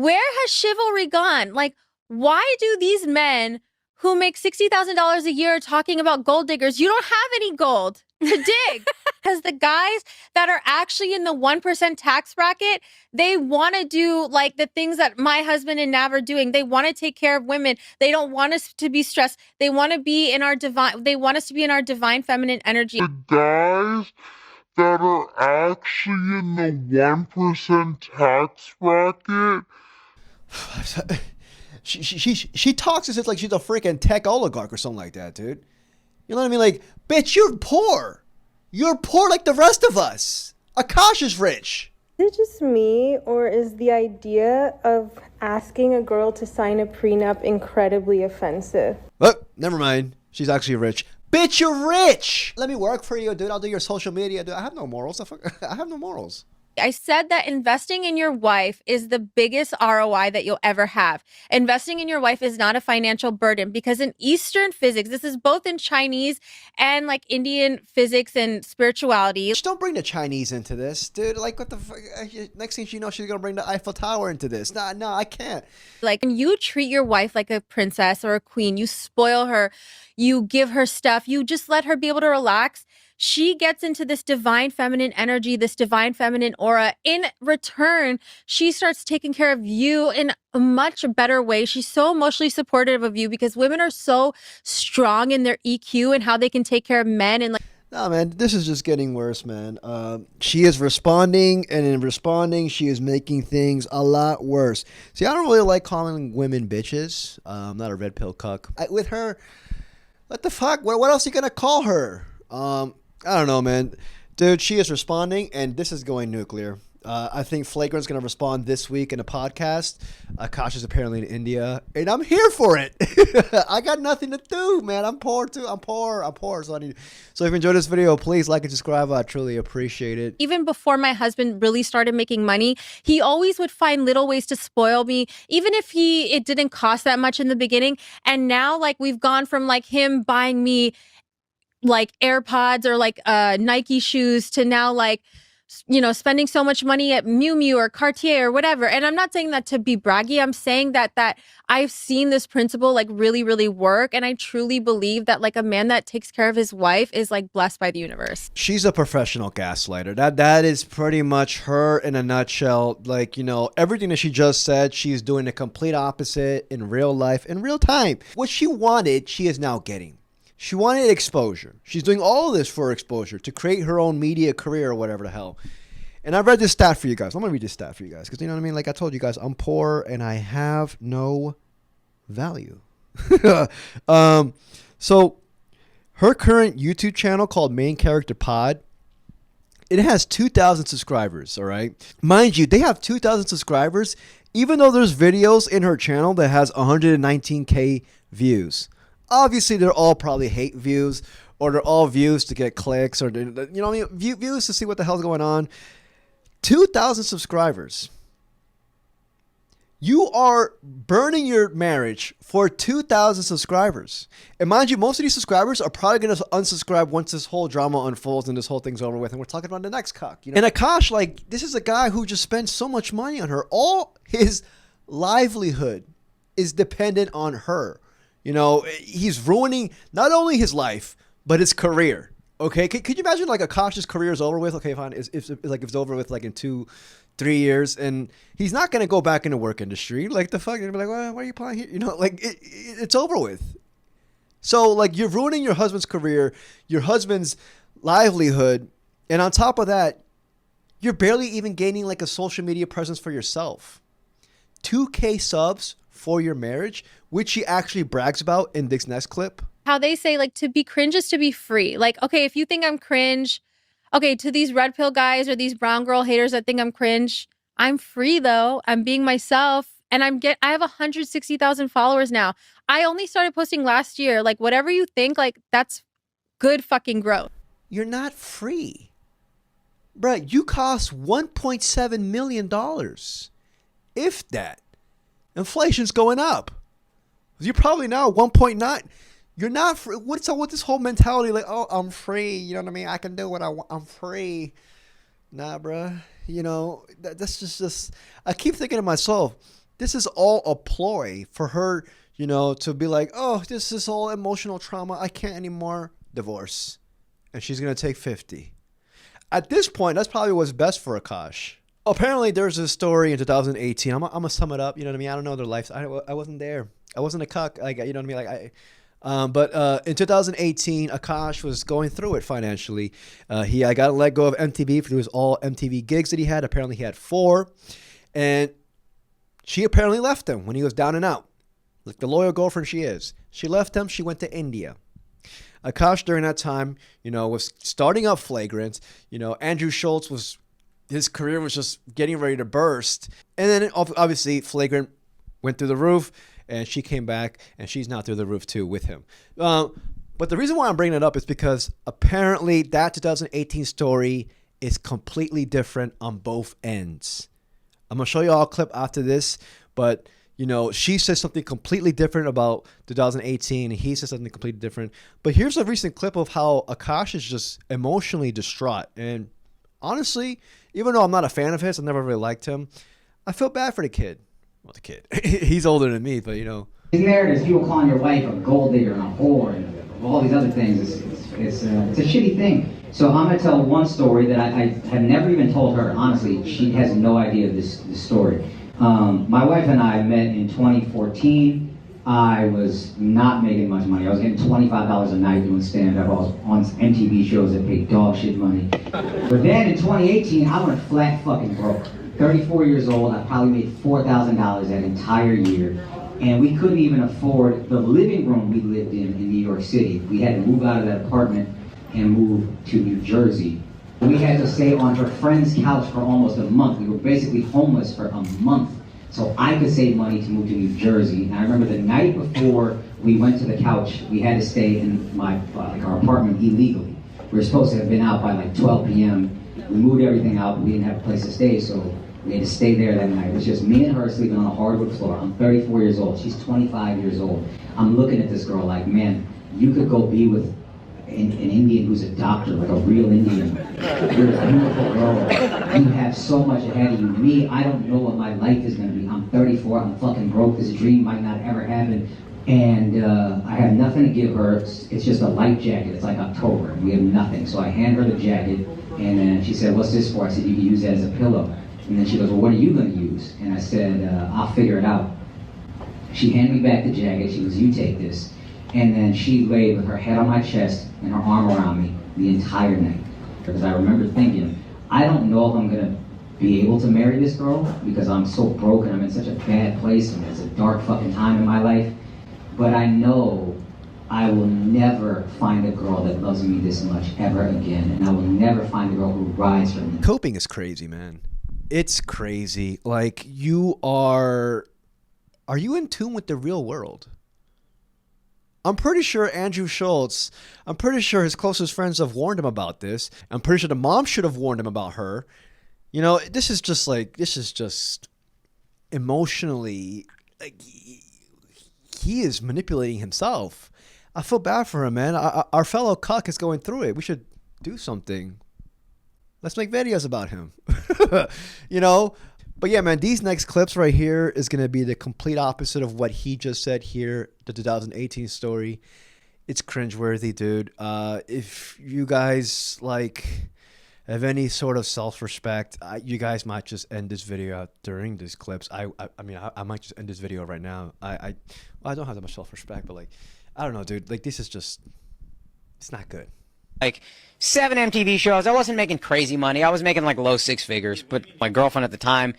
Where has chivalry gone? Like, why do these men who make $60,000 a year talking about gold diggers, you don't have any gold to dig? Because the guys that are actually in the 1% tax bracket, they want to do like the things that my husband and Nav are doing. They want to take care of women. They don't want us to be stressed. They want to be in our they want us to be in our divine feminine energy. The guys that are actually in the 1% tax bracket. She talks as if like she's a freaking tech oligarch or something like that, dude. You know what I mean? Like, bitch, you're poor. You're poor like the rest of us. Akaash is rich. Is it just me, or is the idea of asking a girl to sign a prenup incredibly offensive? Oh, never mind. She's actually rich. Bitch, you're rich. Let me work for you, dude. I'll do your social media, dude. I have no morals. I have no morals. I said that investing in your wife is the biggest ROI that you'll ever have. Investing in your wife is not a financial burden because in Eastern physics, this is both in Chinese and like Indian physics and spirituality. Just don't bring the Chinese into this, dude. Like, what the fuck? Next thing you know, she's going to bring the Eiffel Tower into this. Nah, no, I can't. Like, when you treat your wife like a princess or a queen, you spoil her, you give her stuff, you just let her be able to relax. She gets into this divine feminine energy, this divine feminine aura. In return, she starts taking care of you in a much better way. She's so emotionally supportive of you because women are so strong in their EQ and how they can take care of men. And like, no, man, this is just getting worse, man. She is responding, and in responding, she is making things a lot worse. See, I don't really like calling women bitches. I'm not a red pill cuck. With her, what the fuck? What else are you going to call her? I don't know, man. Dude, she is responding, and this is going nuclear. I think Flagrant's going to respond this week in a podcast. Akaash is apparently in India, and I'm here for it. I got nothing to do, man. I'm poor, too. I'm poor. So if you enjoyed this video, please like and subscribe. I truly appreciate it. even before my husband really started making money, he always would find little ways to spoil me, even if it didn't cost that much in the beginning. And now, like, we've gone from like him buying me like AirPods or like Nike shoes to now like, you know, spending so much money at Miu Miu or Cartier or whatever. And I'm not saying that to be braggy. I'm saying that I've seen this principle like really, really work. And I truly believe that like a man that takes care of his wife is like blessed by the universe. She's a professional gaslighter. That is pretty much her in a nutshell. Like, you know, everything that she just said, she's doing the complete opposite in real life, in real time. What she wanted, she is now getting. She wanted exposure. She's doing all of this for exposure, to create her own media career or whatever the hell. And I read this stat for you guys. I'm going to read this stat for you guys because, you know what I mean? Like I told you guys, I'm poor and I have no value. So her current YouTube channel called Main Character Pod, it has 2,000 subscribers, all right? Mind you, they have 2,000 subscribers, even though there's videos in her channel that has 119K views. Obviously, they're all probably hate views, or they're all views to get clicks, or, you know what I mean? Views to see what the hell's going on. 2,000 subscribers. You are burning your marriage for 2,000 subscribers. And mind you, most of these subscribers are probably going to unsubscribe once this whole drama unfolds and this whole thing's over with. And we're talking about the next cock. You know? And Akaash, like, this is a guy who just spends so much money on her. All his livelihood is dependent on her. You know, he's ruining not only his life, but his career. Okay, could you imagine like Akaash's career is over with? Okay, fine. If it's over with like in 2-3 years, and he's not gonna go back in the work industry. Like the fuck, you're gonna be like, well, why are you applying here? You know, like it's over with. So like you're ruining your husband's career, your husband's livelihood, and on top of that, you're barely even gaining like a social media presence for yourself. 2K subs for your marriage, which she actually brags about in this next clip. How they say like to be cringe is to be free. Like, okay, if you think I'm cringe, okay, to these red pill guys or these brown girl haters that think I'm cringe, I'm free though. I'm being myself, and I have 160,000 followers now. I only started posting last year. Like, whatever you think, like, that's good fucking growth. You're not free. Bruh, you cost $1.7 million. If that. Inflation's going up. You're probably now 1.9. You're not free. What's up with this whole mentality? Like, oh, I'm free. You know what I mean? I can do what I want. I'm free. Nah, bruh. You know, that's just. I keep thinking to myself, this is all a ploy for her, you know, to be like, oh, this is all emotional trauma. I can't anymore. Divorce. And she's going to take 50. At this point, that's probably what's best for Akaash. Apparently, there's a story in 2018. I'm going to sum it up. You know what I mean? I don't know their lives. I wasn't there. I wasn't a cuck. Like, you know what I mean? Like, but in 2018, Akaash was going through it financially. He got let go of MTV for his all MTV gigs that he had. Apparently, he had 4. And she apparently left him when he was down and out. Like the loyal girlfriend she is. She left him. She went to India. Akaash during that time, you know, was starting up Flagrant. You know, Andrew Schultz his career was just getting ready to burst. And then obviously Flagrant went through the roof and she came back and she's now through the roof too with him. But the reason why I'm bringing it up is because apparently that 2018 story is completely different on both ends. I'm going to show you all a clip after this, but you know, she says something completely different about 2018, and he says something completely different. But here's a recent clip of how Akaash is just emotionally distraught. And honestly, even though I'm not a fan of his, I never really liked him, I feel bad for the kid. Well, the kid. He's older than me, but you know. In there, there's people calling your wife a gold digger and a whore and all these other things. It's a shitty thing. So I'm going to tell one story that I have never even told her. Honestly, she has no idea of this story. My wife and I met in 2014. I was not making much money. I was getting $25 a night doing stand-up. I was on MTV shows that paid dog shit money. But then in 2018, I went flat fucking broke. 34 years old, I probably made $4,000 that entire year. And we couldn't even afford the living room we lived in New York City. We had to move out of that apartment and move to New Jersey. We had to stay on her friend's couch for almost a month. We were basically homeless for a month. So I could save money to move to New Jersey. And I remember the night before we went to the couch, we had to stay in our apartment illegally. We were supposed to have been out by like 12 p.m. We moved everything out, but we didn't have a place to stay, so we had to stay there that night. It was just me and her sleeping on a hardwood floor. I'm 34 years old. She's 25 years old. I'm looking at this girl like, man, you could go be with an Indian who's a doctor, like a real Indian. You're a beautiful girl. You have so much ahead of you. Me, I don't know what my life is going to be. I'm 34. I'm fucking broke. This dream might not ever happen. And I have nothing to give her. It's just a light jacket. It's like October. And we have nothing. So I hand her the jacket. And then she said, what's this for? I said, you can use that as a pillow. And then she goes, well, what are you going to use? And I said, I'll figure it out. She handed me back the jacket. She goes, you take this. And then she laid with her head on my chest and her arm around me the entire night. Because I remember thinking, I don't know if I'm going to be able to marry this girl because I'm so broken. I'm in such a bad place and it's a dark fucking time in my life. But I know I will never find a girl that loves me this much ever again. And I will never find a girl who rides for me. Coping is crazy, man. It's crazy. Like, are you in tune with the real world? I'm pretty sure Andrew Schultz, I'm pretty sure his closest friends have warned him about this. I'm pretty sure the mom should have warned him about her. You know, this is just emotionally, like, he is manipulating himself. I feel bad for him, man. Our fellow cuck is going through it. We should do something. Let's make videos about him. You know? But yeah, man, these next clips right here is going to be the complete opposite of what he just said here, the 2018 story. It's cringeworthy, dude. If you guys, like, have any sort of self-respect, you guys might just end this video out during these clips. I might just end this video right now. I don't have that much self-respect, but, like, I don't know, dude. Like, this is just, it's not good. Like 7 MTV shows. I wasn't making crazy money. I was making like low 6 figures. But my girlfriend at the time,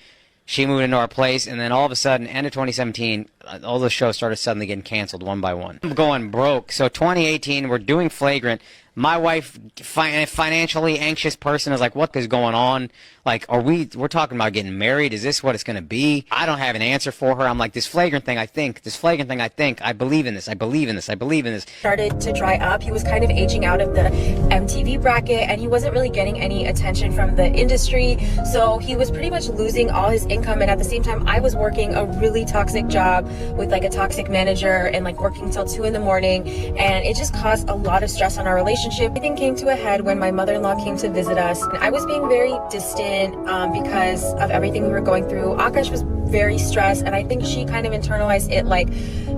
she moved into our place, and then all of a sudden, end of 2017, all the shows started suddenly getting canceled one by one. I'm going broke. So 2018, we're doing Flagrant. My wife, financially anxious person, is like, what is going on? Like, we're talking about getting married? Is this what it's going to be? I don't have an answer for her. I'm like, this flagrant thing, I think, I believe in this, I believe in this. Started to dry up. He was kind of aging out of the MTV bracket, and he wasn't really getting any attention from the industry. So he was pretty much losing all his income. And at the same time, I was working a really toxic job with like a toxic manager and like working till 2 in the morning. And it just caused a lot of stress on our relationship. Everything came to a head when my mother-in-law came to visit us. And I was being very distant because of everything we were going through. Akaash was very stressed, and I think she kind of internalized it like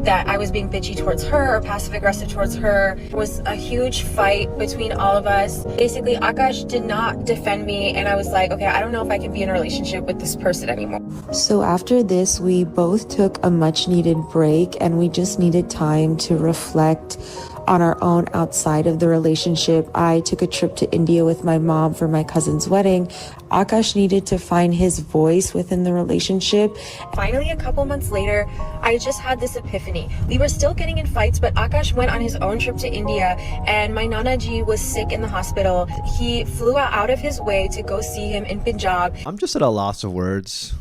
that I was being bitchy towards her or passive aggressive towards her. It was a huge fight between all of us. Basically, Akaash did not defend me, and I was like, okay, I don't know if I can be in a relationship with this person anymore. So after this, we both took a much needed break, and we just needed time to reflect on our own outside of the relationship. I took a trip to India with my mom for my cousin's wedding. Akaash needed to find his voice within the relationship. Finally, a couple months later, I just had this epiphany. We were still getting in fights, but Akaash went on his own trip to India, and my Nana Ji was sick in the hospital. He flew out of his way to go see him in Punjab. I'm just at a loss of words.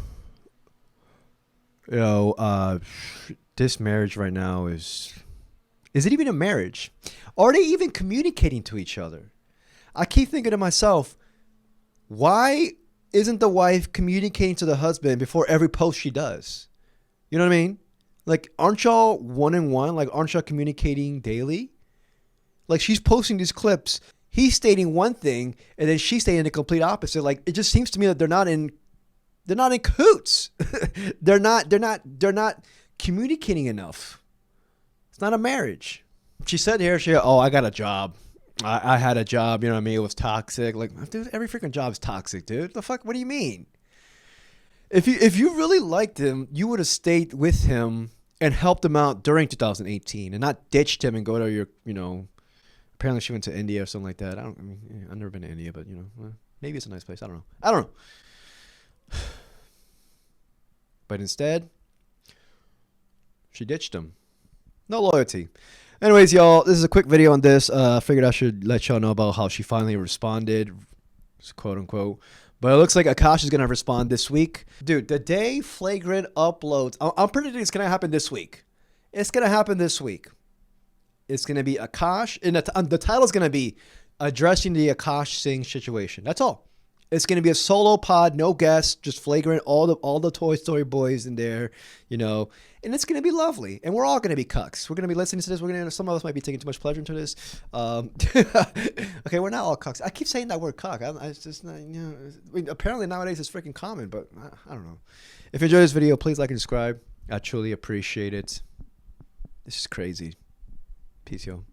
You know, this marriage right now is it even a marriage? Are they even communicating to each other? I keep thinking to myself, why isn't the wife communicating to the husband before every post she does? You know what I mean? Like, aren't y'all one and one? Like, aren't y'all communicating daily? Like, she's posting these clips. He's stating one thing, and then she's stating the complete opposite. Like, it just seems to me that they're not in cahoots. they're not communicating enough. It's not a marriage. She said here, I got a job. I had a job, you know what I mean? It was toxic. Like, dude, every freaking job is toxic, dude. The fuck? What do you mean? If you really liked him, you would have stayed with him and helped him out during 2018 and not ditched him and go to your, you know, apparently she went to India or something like that. I've never been to India, but, you know, well, maybe it's a nice place. I don't know. But instead, she ditched him. No loyalty. Anyways, y'all, this is a quick video on this. I figured I should let y'all know about how she finally responded, quote unquote. But it looks like Akaash is going to respond this week. Dude, the day Flagrant uploads, I'm predicting it's going to happen this week. It's going to happen this week. It's going to be Akaash, and the title is going to be addressing the Akaash Singh situation. That's all. It's going to be a solo pod, no guests, just Flagrant, all the Toy Story boys in there, you know, and it's going to be lovely. And we're all going to be cucks. We're going to be listening to this. Some of us might be taking too much pleasure into this. Okay, we're not all cucks. I keep saying that word cuck. It's just not, you know, I mean, apparently nowadays it's freaking common, but I don't know. If you enjoyed this video, please like and subscribe. I truly appreciate it. This is crazy. Peace, y'all.